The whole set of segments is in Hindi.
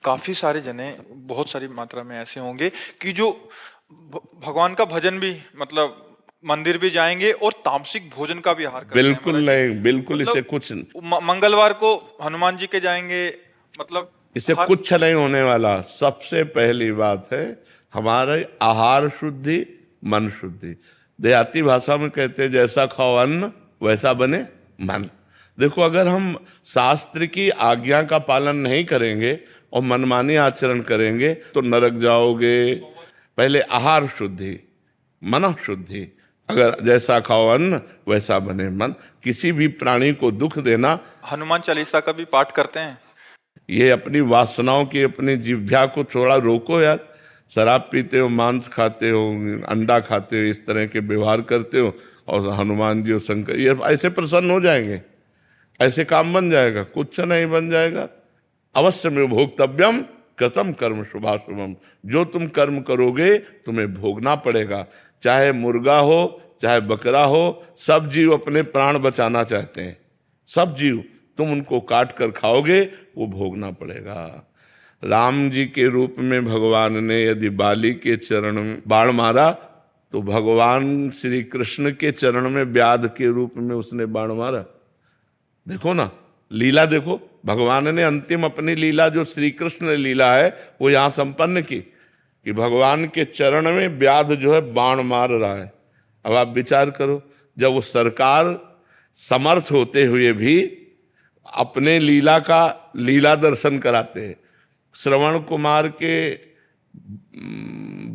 काफी सारे जने बहुत सारी मात्रा में ऐसे होंगे कि जो भगवान का भजन भी मतलब मंदिर भी जाएंगे और तामसिक भोजन का भी आहार करते हैं बिल्कुल महाराज जी। नहीं, बिल्कुल इसे मतलब कुछ मंगलवार को हनुमान जी के जाएंगे, मतलब इसे हर कुछ नहीं होने वाला। सबसे पहली बात है हमारे आहार शुद्धि, मन शुद्धि। देहाती भाषा में कहते हैं जैसा खाओ अन्न वैसा बने मन। देखो, अगर हम शास्त्र की आज्ञा का पालन नहीं करेंगे और मनमानी आचरण करेंगे तो नरक जाओगे। पहले आहार शुद्धि, मन शुद्धि। अगर जैसा खाओ अन्न वैसा बने मन। किसी भी प्राणी को दुख देना, हनुमान चालीसा का भी पाठ करते हैं। ये अपनी वासनाओं की, अपनी जिह्वा को थोड़ा रोको यार। शराब पीते हो, मांस खाते हो, अंडा खाते हो, इस तरह के व्यवहार करते हो और हनुमान जी और शंकर ये ऐसे प्रसन्न हो जाएंगे, ऐसे काम बन जाएगा? कुछ नहीं बन जाएगा। अवश्य में भोक्तव्यम कृतम कर्म शुभाशुभम। जो तुम कर्म करोगे तुम्हें भोगना पड़ेगा। चाहे मुर्गा हो चाहे बकरा हो, सब जीव अपने प्राण बचाना चाहते हैं। सब जीव, तुम उनको काट कर खाओगे वो भोगना पड़ेगा। राम जी के रूप में भगवान ने यदि बाली के चरण में बाण मारा तो भगवान श्री कृष्ण के चरण में व्याध के रूप में उसने बाण मारा। देखो ना, लीला देखो। भगवान ने अंतिम अपनी लीला जो श्री कृष्ण लीला है वो यहां संपन्न की कि भगवान के चरण में व्याध जो है बाण मार रहा है। अब आप विचार करो, जब वो सरकार समर्थ होते हुए भी अपने लीला का लीला दर्शन कराते हैं। श्रवण कुमार के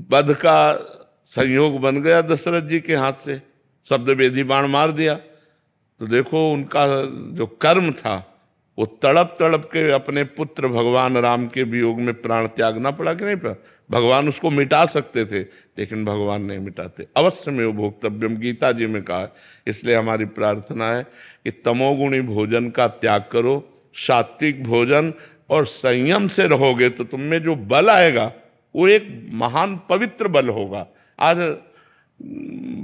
वध का संयोग बन गया दशरथ जी के हाथ से, शब्द वेदी बाण मार दिया। तो देखो उनका जो कर्म था वो तड़प तड़प के अपने पुत्र भगवान राम के वियोग में प्राण त्यागना पड़ा कि नहीं पड़ा? भगवान उसको मिटा सकते थे लेकिन भगवान नहीं मिटाते। अवश्य में वो भोक्तव्यम गीता जी में कहा है। इसलिए हमारी प्रार्थना है कि तमोगुणी भोजन का त्याग करो, सात्विक भोजन और संयम से रहोगे तो तुम में जो बल आएगा वो एक महान पवित्र बल होगा। आज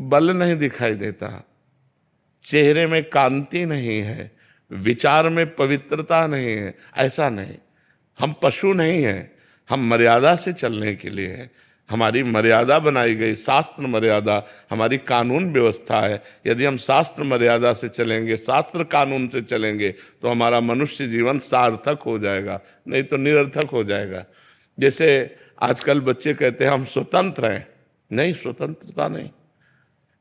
बल नहीं दिखाई देता, चेहरे में कांति नहीं है, विचार में पवित्रता नहीं है। ऐसा नहीं, हम पशु नहीं हैं, हम मर्यादा से चलने के लिए हैं। हमारी मर्यादा बनाई गई, शास्त्र मर्यादा हमारी कानून व्यवस्था है। यदि हम शास्त्र मर्यादा से चलेंगे, शास्त्र कानून से चलेंगे तो हमारा मनुष्य जीवन सार्थक हो जाएगा, नहीं तो निरर्थक हो जाएगा। जैसे आजकल बच्चे कहते हैं हम स्वतंत्र हैं। नहीं, स्वतंत्रता नहीं।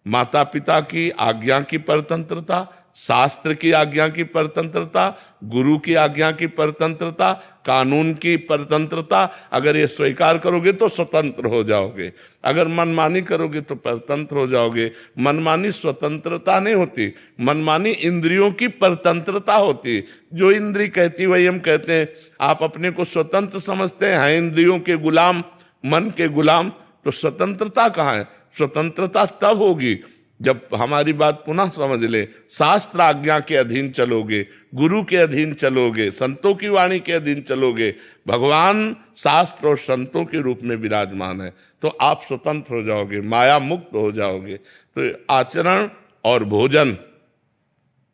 माता पिता की आज्ञा की परतंत्रता, शास्त्र की आज्ञा की परतंत्रता, गुरु की आज्ञा की परतंत्रता, कानून की परतंत्रता, अगर ये स्वीकार करोगे तो स्वतंत्र हो जाओगे। अगर मनमानी करोगे तो परतंत्र हो जाओगे। मनमानी स्वतंत्रता नहीं होती, मनमानी इंद्रियों की परतंत्रता होती। जो इंद्री कहती वही हम कहते हैं। आप अपने को स्वतंत्र समझते हैं, इंद्रियों के गुलाम, मन के गुलाम, तो स्वतंत्रता कहाँ है? स्वतंत्रता तब होगी जब हमारी बात पुनः समझ ले, शास्त्र आज्ञा के अधीन चलोगे, गुरु के अधीन चलोगे, संतों की वाणी के अधीन चलोगे। भगवान शास्त्र और संतों के रूप में विराजमान है तो आप स्वतंत्र हो जाओगे, माया मुक्त हो जाओगे। तो आचरण और भोजन,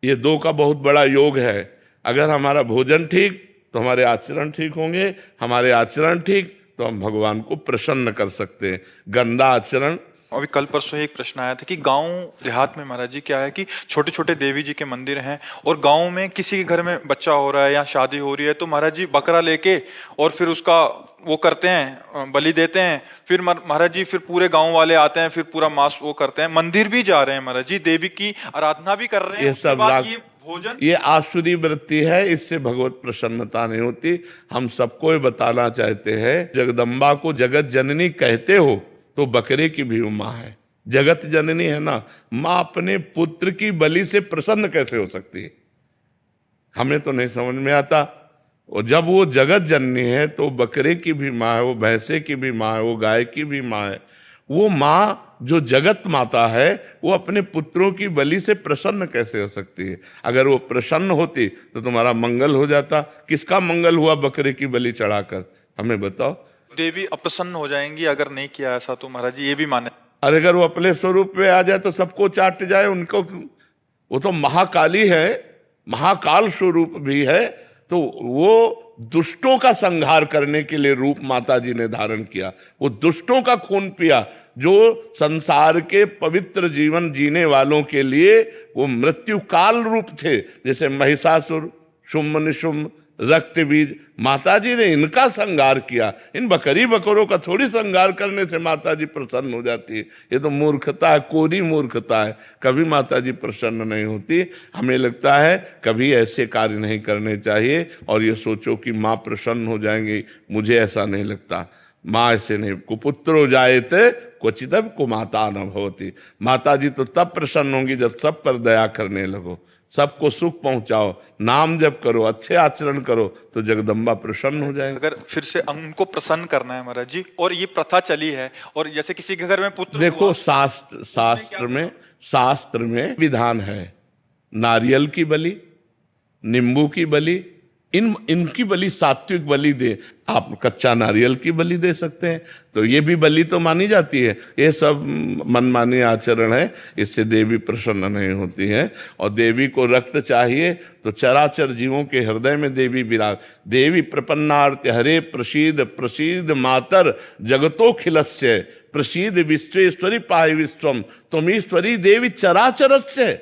ये दो का बहुत बड़ा योग है। अगर हमारा भोजन ठीक तो हमारे आचरण ठीक होंगे, हमारे आचरण ठीक तो हम भगवान को प्रसन्न कर सकते हैं। गंदा आचरण। अभी कल परसों ही एक प्रश्न आया था कि गांव देहात में महाराज जी क्या है कि छोटे छोटे देवी जी के मंदिर हैं और गांव में किसी के घर में बच्चा हो रहा है या शादी हो रही है तो महाराज जी बकरा लेके और फिर उसका वो करते हैं, बलि देते हैं। फिर महाराज जी फिर पूरे गांव वाले आते हैं, फिर पूरा मांस वो करते हैं, मंदिर भी जा रहे हैं महाराज जी, देवी की आराधना भी कर रहे हैं। ये सब ये भोजन, ये आसुरी वृत्ति है, इससे भगवत प्रसन्नता नहीं होती। हम सबको बताना चाहते हैं, जगदम्बा को जगत जननी कहते हो तो बकरे की भी माँ है। जगत जननी है ना, माँ अपने पुत्र की बलि से प्रसन्न कैसे हो सकती है? हमें तो नहीं समझ में आता। और जब वो जगत जननी है तो बकरे की भी माँ है, वो भैंसे की भी माँ है, वो गाय की भी माँ है। वो माँ जो जगत माता है वो अपने पुत्रों की बलि से प्रसन्न कैसे हो सकती है? अगर वो प्रसन्न होती तो तुम्हारा मंगल हो जाता। किसका मंगल हुआ बकरे की बलि चढ़ाकर? हमें बताओ। देवी अप्रसन्न हो जाएंगी अगर नहीं किया ऐसा, तो महाराज जी ये भी माने। अरे अगर वो अपने स्वरूप में आ जाए तो सबको चाट जाए उनको। वो तो महाकाली है, महाकाल स्वरूप भी है। तो वो दुष्टों का संहार करने के लिए रूप माता जी ने धारण किया, वो दुष्टों का खून पिया, जो संसार के पवित्र जीवन जीने वालों के लिए वो मृत्यु काल रूप थे, जैसे महिषासुर, शुम्भ निशुम्भ, रक्त बीज, माता जी ने इनका संहार किया। इन बकरी बकरों का थोड़ी संहार करने से माता जी प्रसन्न हो जाती है, ये तो मूर्खता है, कोरी मूर्खता है, कभी माता जी प्रसन्न नहीं होती। हमें लगता है कभी ऐसे कार्य नहीं करने चाहिए और ये सोचो कि माँ प्रसन्न हो जाएंगी, मुझे ऐसा नहीं लगता। माँ ऐसे नहीं, कुपुत्रो जायते क्वचिदपि कुमाता न भवति। माता जी तो तब प्रसन्न होंगी जब सब पर दया करने लगो, सबको सुख पहुंचाओ, नाम जप करो, अच्छे आचरण करो, तो जगदम्बा प्रसन्न हो जाएगी। अगर फिर से उनको प्रसन्न करना है महाराज जी, और ये प्रथा चली है, और जैसे किसी के घर में पुत्र देखो हुआ, शास्त्र में विधान है, नारियल की बलि, नींबू की बलि, इनकी बलि सात्विक बलि दे। आप कच्चा नारियल की बलि दे सकते हैं, तो ये भी बलि तो मानी जाती है। ये सब मनमानी आचरण है, इससे देवी प्रसन्न नहीं होती है। और देवी को रक्त चाहिए तो चराचर जीवों के हृदय में देवी विराज। देवी प्रपन्नार्थ हरे प्रसीद प्रसीद मातर जगतोखिलस्य प्रसीद विश्वेश्वरी पाहि विश्वम त्वमीश्वरी देवी चराचरस्य।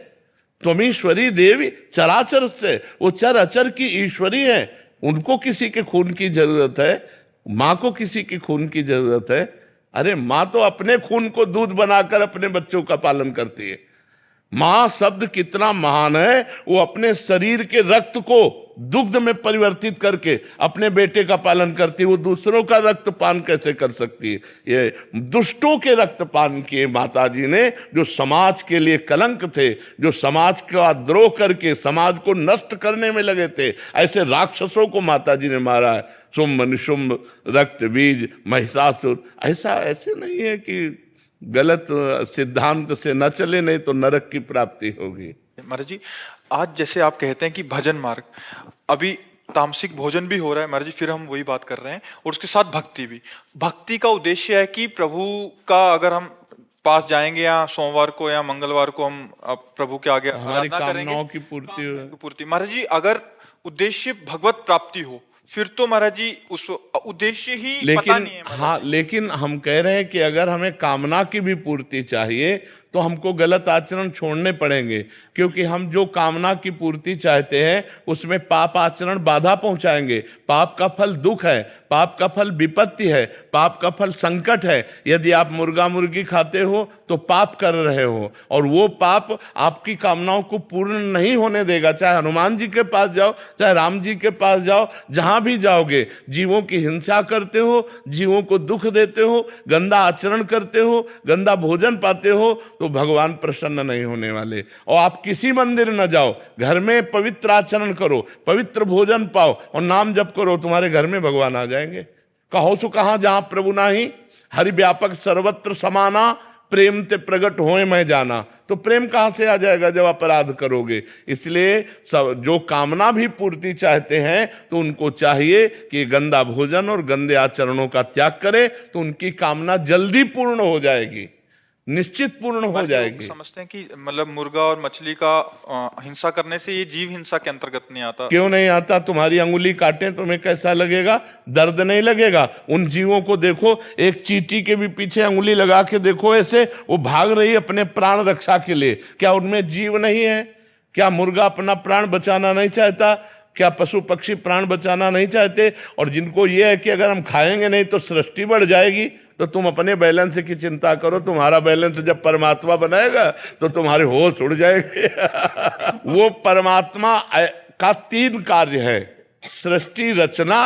त्वमीश्वरी देवी चराचर से, वो चर अचर की ईश्वरी है, उनको किसी के खून की जरूरत है? माँ को किसी की खून की जरूरत है? अरे माँ तो अपने खून को दूध बनाकर अपने बच्चों का पालन करती है। माँ शब्द कितना महान है, वो अपने शरीर के रक्त को दुग्ध में परिवर्तित करके अपने बेटे का पालन करती है, वो दूसरों का रक्तपान कैसे कर सकती है? ये दुष्टों के रक्तपान किए माता जी ने, जो समाज के लिए कलंक थे, जो समाज का द्रोह करके समाज को नष्ट करने में लगे थे, ऐसे राक्षसों को माता जी ने मारा है। शुम्भ निशुम्भ, रक्त बीज, महिषासुर। ऐसे नहीं है कि गलत सिद्धांत से न चले, नहीं तो नरक की प्राप्ति होगी। महाराज जी, आज जैसे आप कहते हैं कि भजन मार्ग, अभी तामसिक भोजन भी हो रहा है महाराज जी, फिर हम वही बात कर रहे हैं, और उसके साथ भक्ति भी। भक्ति का उद्देश्य है कि प्रभु का अगर हम पास जाएंगे या सोमवार को या मंगलवार को हम प्रभु के आगे हमारी कामनाओं की पूर्ति। महाराज जी, अगर उद्देश्य भगवत प्राप्ति हो, फिर तो महाराज जी उस उद्देश्य ही पता नहीं है। हाँ, लेकिन हम कह रहे हैं कि अगर हमें कामना की भी पूर्ति चाहिए तो हमको गलत आचरण छोड़ने पड़ेंगे, क्योंकि हम जो कामना की पूर्ति चाहते हैं उसमें पाप आचरण बाधा पहुंचाएंगे। पाप का फल दुख है, पाप का फल विपत्ति है, पाप का फल संकट है। यदि आप मुर्गा मुर्गी खाते हो तो पाप कर रहे हो, और वो पाप आपकी कामनाओं को पूर्ण नहीं होने देगा। चाहे हनुमान जी के पास जाओ, चाहे राम जी के पास जाओ, जहां भी जाओगे जीवों की हिंसा करते हो, जीवों को दुख देते हो, गंदा आचरण करते हो, गंदा भोजन पाते हो, तो भगवान प्रसन्न नहीं होने वाले। और आप किसी मंदिर न जाओ, घर में पवित्र आचरण करो, पवित्र भोजन पाओ और नाम जप करो, तुम्हारे घर में भगवान आ जाएंगे। कहो सो कहाँ जहां प्रभु नाही, हरि व्यापक सर्वत्र समाना, प्रेम ते प्रगट होए मैं जाना। तो प्रेम कहां से आ जाएगा जब अपराध करोगे? इसलिए सब जो कामना भी पूर्ति चाहते हैं तो उनको चाहिए कि गंदा भोजन और गंदे आचरणों का त्याग करें, तो उनकी कामना जल्दी पूर्ण हो जाएगी, निश्चित पूर्ण हो जाएगी। समझते हैं कि मतलब मुर्गा और मछली का हिंसा करने से ये जीव हिंसा के अंतर्गत नहीं आता। क्यों नहीं आता? तुम्हारी अंगुली काटे तुम्हें कैसा लगेगा? दर्द नहीं लगेगा? उन जीवों को देखो, एक चींटी के भी पीछे अंगुली लगा के देखो, ऐसे वो भाग रही अपने प्राण रक्षा के लिए। क्या उनमें जीव नहीं है? क्या मुर्गा अपना प्राण बचाना नहीं चाहता? क्या पशु पक्षी प्राण बचाना नहीं चाहते? और जिनको ये है कि अगर हम खाएंगे नहीं तो सृष्टि बढ़ जाएगी, तो तुम अपने बैलेंस की चिंता करो। तुम्हारा बैलेंस जब परमात्मा बनाएगा तो तुम्हारे होश उड़ जाएंगे। वो परमात्मा का 3 कार्य है: सृष्टि रचना,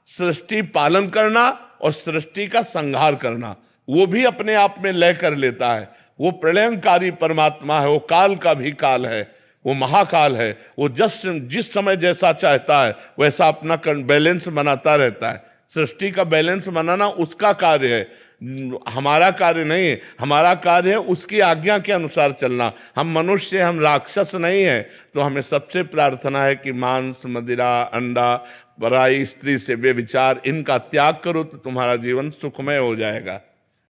सृष्टि पालन करना और सृष्टि का संहार करना। वो भी अपने आप में लय कर लेता है। वो प्रलयंकारी परमात्मा है, वो काल का भी काल है, वो महाकाल है। वो जिस समय जैसा चाहता है वैसा अपना बैलेंस बनाता रहता है। सृष्टि का बैलेंस बनाना उसका कार्य है, हमारा कार्य नहीं है। हमारा कार्य है उसकी आज्ञा के अनुसार चलना। हम मनुष्य, हम राक्षस नहीं है। तो हमें सबसे प्रार्थना है कि मांस, मदिरा, अंडा, पराई स्त्री से व्यभिचार, इनका त्याग करो तो तुम्हारा जीवन सुखमय हो जाएगा।